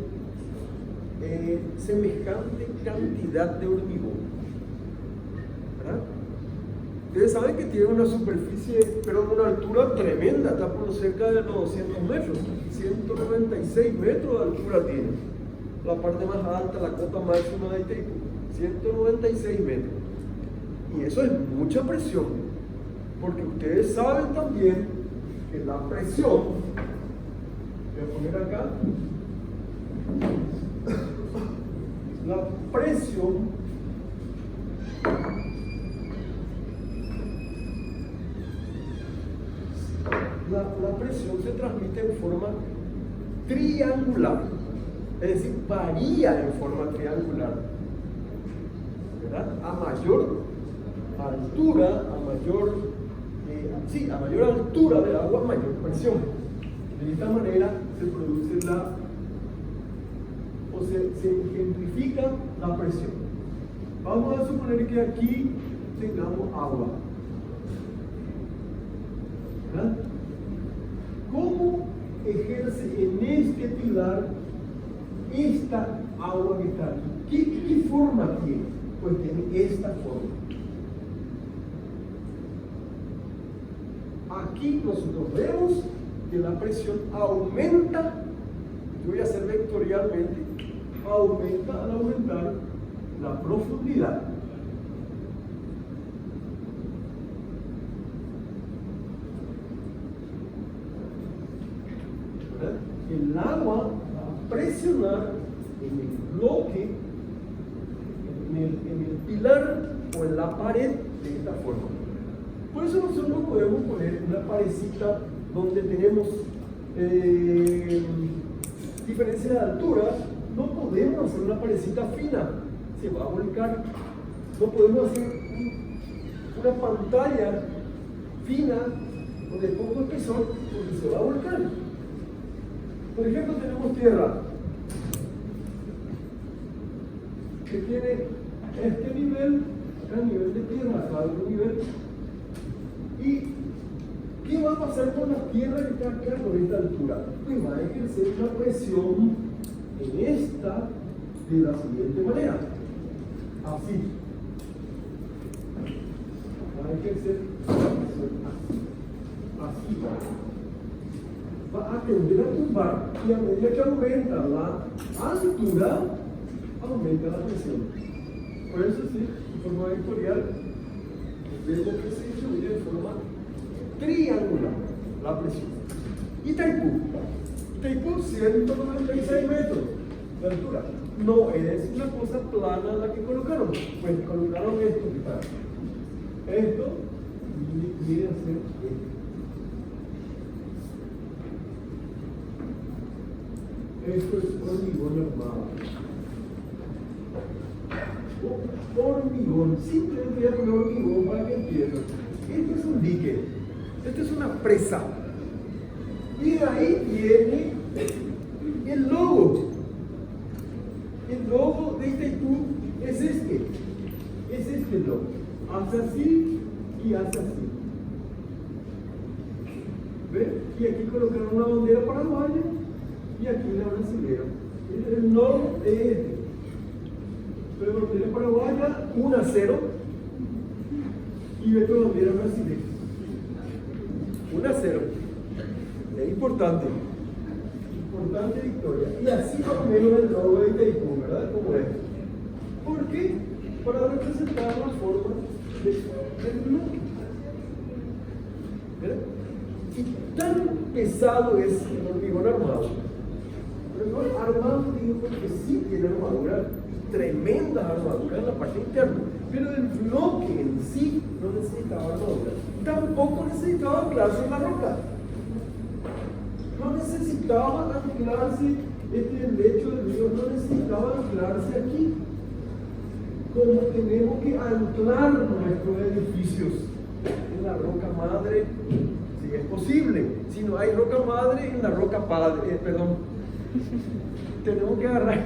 semejante cantidad de hormigón. ¿Verdad? Ustedes saben que tiene una superficie, pero una altura tremenda, está por cerca de los 200 metros, 196 metros de altura tiene. La parte más alta, la cota máxima de Itaipú, 196 metros. Y eso es mucha presión, porque ustedes saben también que la presión, voy a poner acá, la presión la presión se transmite en forma triangular, es decir, varía en forma triangular, ¿verdad? A mayor altura, a mayor altura del agua, mayor presión. De esta manera se produce se ejemplifica la presión. Vamos a suponer que aquí tengamos agua, ¿verdad? ¿Cómo ejerce en este pilar esta agua que está aquí, ¿qué forma tiene? Pues tiene esta forma. Aquí nosotros vemos que la presión aumenta, yo voy a hacer vectorialmente, aumenta al aumentar la profundidad. ¿Verdad? El agua va a presionar en el bloque, en el pilar o en la pared de esta forma. Por eso nosotros podemos poner una parecita donde tenemos diferencia de altura. No podemos hacer una parecita fina, se va a volcar. No podemos hacer una pantalla fina o de poco espesor porque se va a volcar. Por ejemplo, tenemos tierra que tiene este nivel, acá nivel de tierra, acá otro nivel. ¿Y qué va a pasar con la tierra que está acá a esta altura? Pues va a ejercer una presión en esta de la siguiente manera. Así. Va a ejercer una presión así. Va a tender a tumbar y a medida que aumenta la altura, aumenta la presión. Por eso sí, en forma vectorial, vemos que se distribuye de forma triangular la presión. Itaipú 196 metros de altura. No es una cosa plana la que colocaron, pues colocaron esto que está. Esto viene a ser esto. Esto es hormigón armado. Hormigón, simplemente voy a poner hormigón para que entiendan. Esto es un dique, esto es una presa. Y de ahí viene el logo. El logo de Itaipú es este logo. Hace así y hace así. ¿Ven? Y aquí colocaron una bandera paraguaya y aquí la brasilera. El logo es este. Pero bandera paraguaya 1-0 y esta bandera brasileña 1-0. Es importante victoria. Y así más o menos el logo de Itaipú, ¿verdad? Como es. ¿Por qué? Para representar la forma del bloque. ¿Verdad? Y tan pesado es el hormigón armado. El hormigón armado digo porque sí tiene armadura, tremenda armadura en la parte interna, pero el bloque en sí no necesitaba armadura. Tampoco necesitaba anclarse en la roca. No necesitaba anclarse el lecho del río, no necesitaba anclarse aquí. Como tenemos que anclar nuestros edificios en la roca madre, si es posible. Si no hay roca madre, en la roca padre, tenemos que agarrar.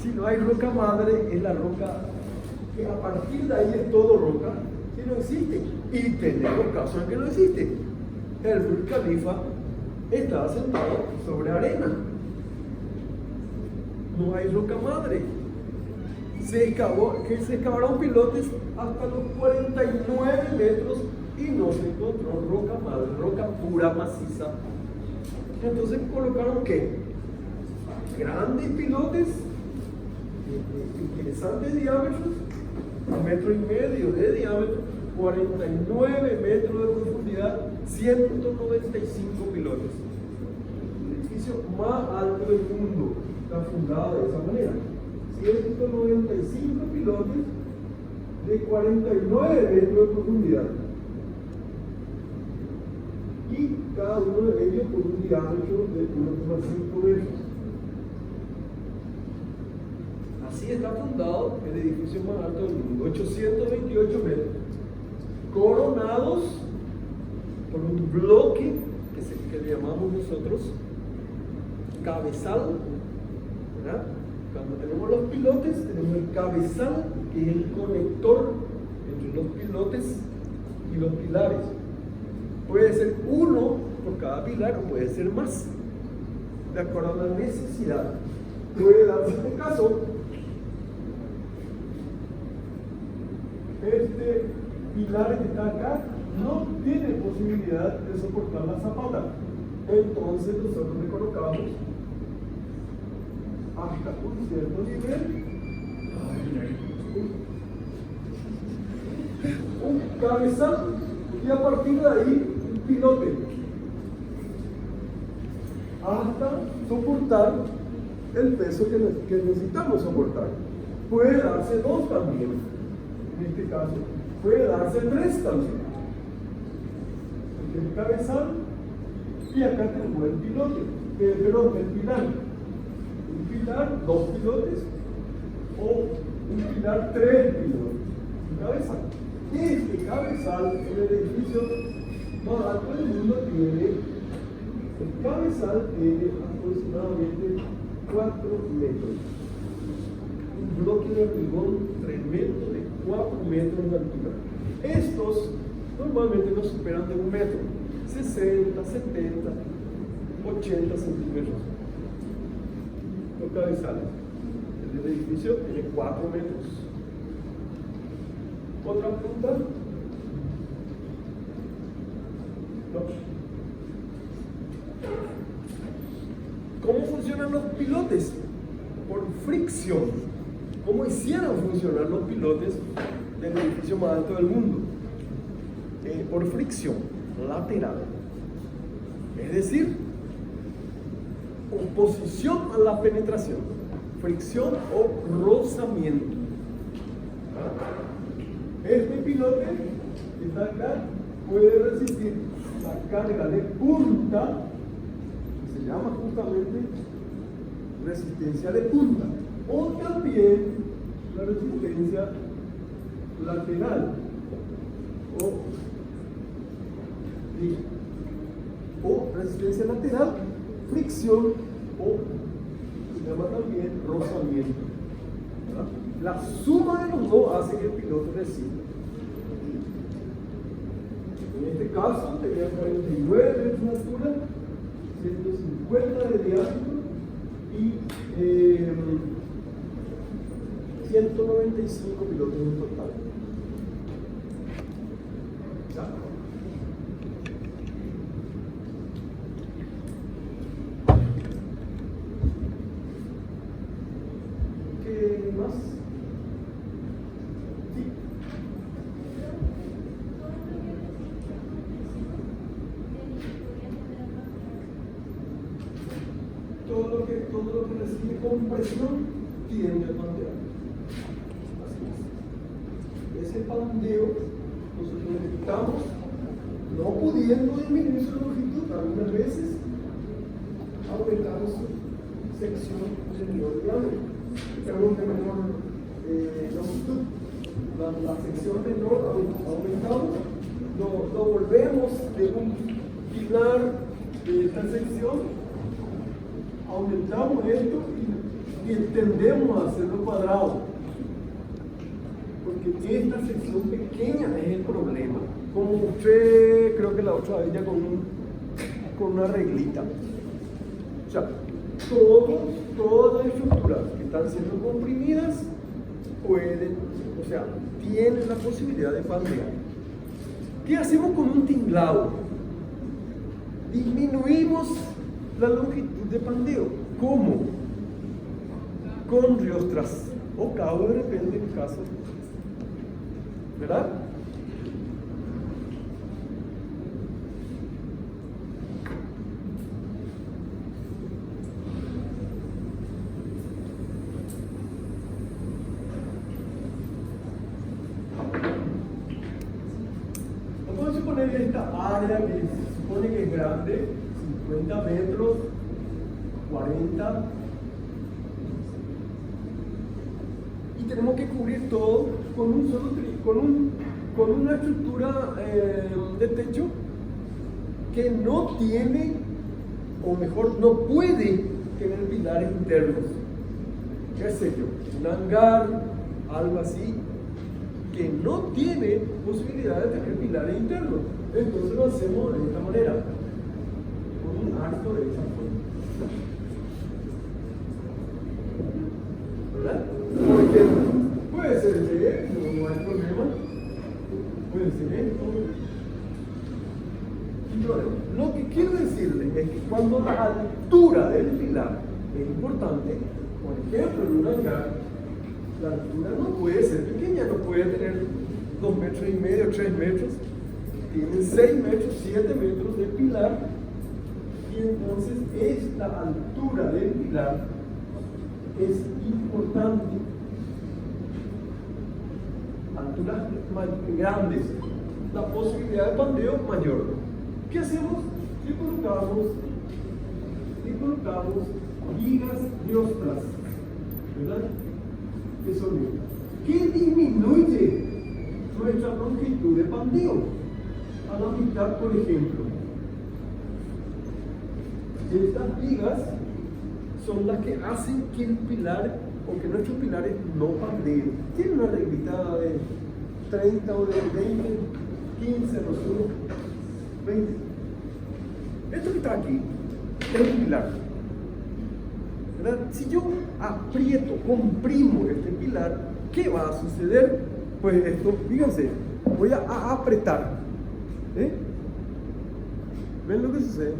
Si no hay roca madre, es la roca que a partir de ahí es todo roca, que no existe. Y tenemos casos en que no existe. El Burj Khalifa está sentado sobre arena. No hay roca madre. Se excavaron pilotes hasta los 49 metros y no se encontró roca madre, roca pura, maciza. Entonces colocaron ¿qué? Grandes pilotes interesantes diámetros, 1,5 metros de diámetro, 49 metros de profundidad, 195 pilotes. El edificio más alto del mundo está fundado de esa manera. 195 pilotes de 49 metros de profundidad. Y cada uno de ellos con un diámetro de 1,5 metros. Así está fundado el edificio más alto del mundo, 828 metros, coronados por un bloque que le llamamos nosotros cabezal, ¿verdad? Cuando tenemos los pilotes, tenemos el cabezal, que es el conector entre los pilotes y los pilares. Puede ser uno por cada pilar o puede ser más, de acuerdo a la necesidad. puede darse este caso. Este pilar que está acá no tiene posibilidad de soportar la zapata. Entonces nosotros le colocamos hasta un cierto nivel un cabezal y a partir de ahí un pilote hasta soportar el peso que necesitamos soportar. Puede darse 2 también, en este caso, puede darse 3 también. Aquí el cabezal y acá tenemos el pilote, el pilar. Un pilar, 2 pilotes, o un pilar, 3 pilotes. Un cabezal. Este cabezal en el edificio más alto del mundo tiene, el cabezal tiene aproximadamente 4 metros. Un bloque de hormigón tremendo de 4 metros de altura. Estos normalmente no superan de 1 metro, 60, 70, 80 centímetros. Los cabezales. El edificio tiene 4 metros. ¿Otra pregunta? No. ¿Cómo funcionan los pilotes? Por fricción. ¿Cómo hicieron funcionar los pilotes del edificio más alto del mundo? Por fricción lateral. Es decir, oposición a la penetración. Fricción o rozamiento. Este pilote que está acá puede resistir la carga de punta, que se llama justamente resistencia de punta, o también la resistencia lateral, o resistencia lateral, fricción, o se llama también rozamiento. ¿Verdad? La suma de los dos hace que el piloto resista. En este caso tenía 49 metros de altura, 150 de diámetro y 195 pilotos en total. ¿Ya? ¿Qué más? Todo lo que recibe compresión tiende a pandear. Así es. Ese pandeo nosotros necesitamos, no pudiendo disminuir su longitud, algunas veces aumentamos su sección de menor diámetro, perdón, de menor longitud. La sección menor aumentamos, lo volvemos de un pilar de esta sección. Aumentamos esto y tendemos a hacerlo cuadrado, porque esta sección pequeña es el problema, como usted creo que la otra vez ya con una reglita. O sea, todas las estructuras que están siendo comprimidas pueden, o sea, tienen la posibilidad de pandear. ¿Qué hacemos con un tinglado? Disminuimos la longitud de pandeo. ¿Cómo? Con riostras o cabo, de repente, en caso, ¿verdad? Vamos a suponer esta área que se supone que es grande, 50 metros, 40, y tenemos que cubrir todo con un solo con una estructura de techo que no tiene, o mejor, no puede tener pilares internos. ¿Qué sé yo? Un hangar, algo así, que no tiene posibilidad de tener pilares internos. Entonces lo hacemos de esta manera, con un arco de esa forma. ¿verdad? Por ejemplo, puede ser esto, no hay problema. Puede ser esto. Sin problema. Lo que quiero decirles es que cuando la altura del pilar es importante, por ejemplo, en un hangar, la altura no puede ser pequeña, no puede tener 2,5 metros, 3 metros. Tienen 6 metros, 7 metros de pilar, y entonces esta altura del pilar es importante. Alturas más grandes, la posibilidad de pandeo mayor. ¿Qué hacemos? Y colocamos vigas diostras, ¿verdad? ¿Qué son vigas? ¿Qué disminuye nuestra longitud de pandeo? A la mitad, por ejemplo. Estas vigas son las que hacen que el pilar, o que nuestros pilares no pandeen. Tienen una reglita de 30 o de 20, 15, no sé, 20. Esto que está aquí es un pilar, ¿verdad? Si yo aprieto, comprimo este pilar, ¿qué va a suceder? Pues esto, fíjense, voy a apretar. ¿Ven lo que sucede?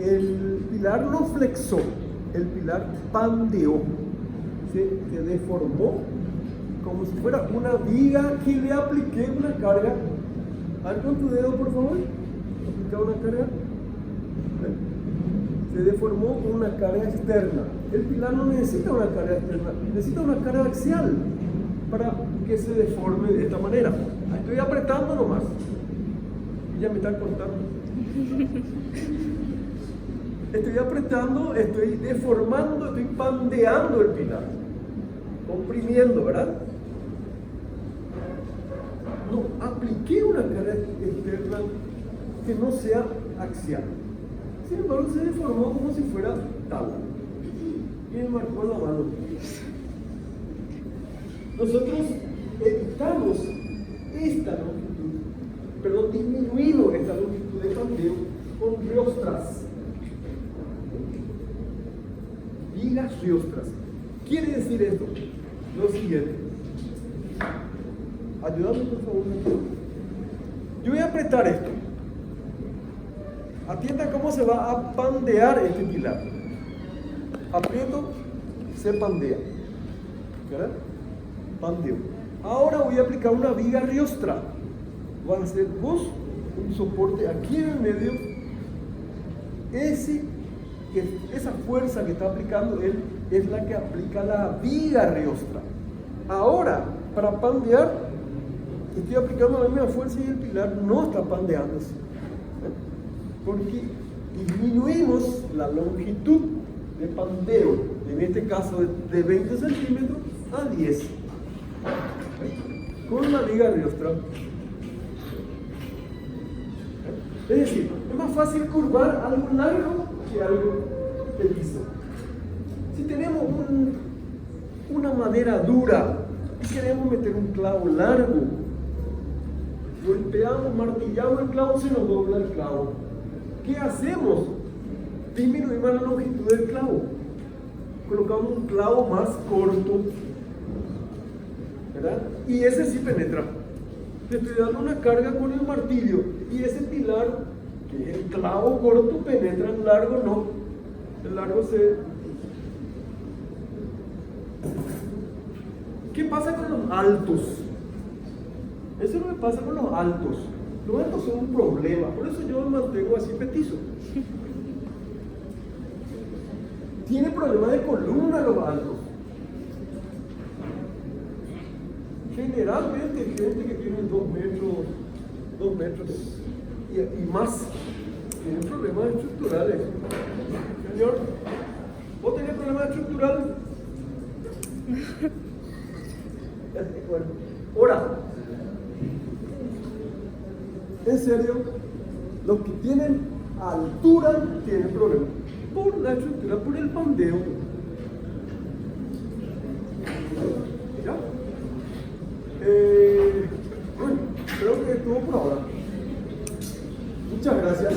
El pilar no flexó, el pilar pandeó, se deformó como si fuera una viga que le apliqué una carga. A ver con tu dedo, por favor, aplica una carga. Se deformó con una carga externa. El pilar no necesita una carga externa, necesita una carga axial para que se deforme de esta manera. Estoy apretando nomás. Y ya me están contando. Estoy apretando, estoy deformando, estoy pandeando el pilar. Comprimiendo, ¿verdad? No, apliqué una carga externa que no sea axial. Sin embargo, se deformó como si fuera tabla. Y me marcó la mano. Nosotros evitamos esta longitud, disminuimos esta longitud de pandeo con riostras. Vigas riostras. Quiere decir esto, lo siguiente. Ayúdame, por favor. Yo voy a apretar esto. Atiendan cómo se va a pandear este pilar. Aprieto, se pandea. ¿Verdad? Pandeo. Ahora voy a aplicar una viga riostra. Van a ser un soporte aquí en el medio. Esa fuerza que está aplicando él es la que aplica la viga riostra. Ahora, para pandear, estoy aplicando la misma fuerza y el pilar no está pandeándose. Porque disminuimos la longitud de pandeo, en este caso de 20 centímetros a 10. Con la viga riostra. Es decir, es más fácil curvar algo largo que algo liso. Si tenemos una madera dura y queremos meter un clavo largo, golpeamos, martillamos el clavo, se nos dobla el clavo. ¿Qué hacemos? Disminuimos la longitud del clavo. Colocamos un clavo más corto, ¿verdad? Y ese sí penetra. Le estoy dando una carga con el martillo y ese pilar, que es el clavo corto, penetra, el largo no. El largo se... ¿Qué pasa con los altos? Eso no me pasa con los altos. Los altos son un problema, por eso yo me mantengo así petizo. Tiene problema de columna los altos. Generalmente gente que tiene 2 metros y más, tienen problemas estructurales. Señor, ¿vos tenés problemas estructurales? Bueno, ahora, en serio, los que tienen altura tienen problemas por la estructura, por el pandeo. ¿Ya? Bueno, creo que estuvo por ahora. Muchas gracias.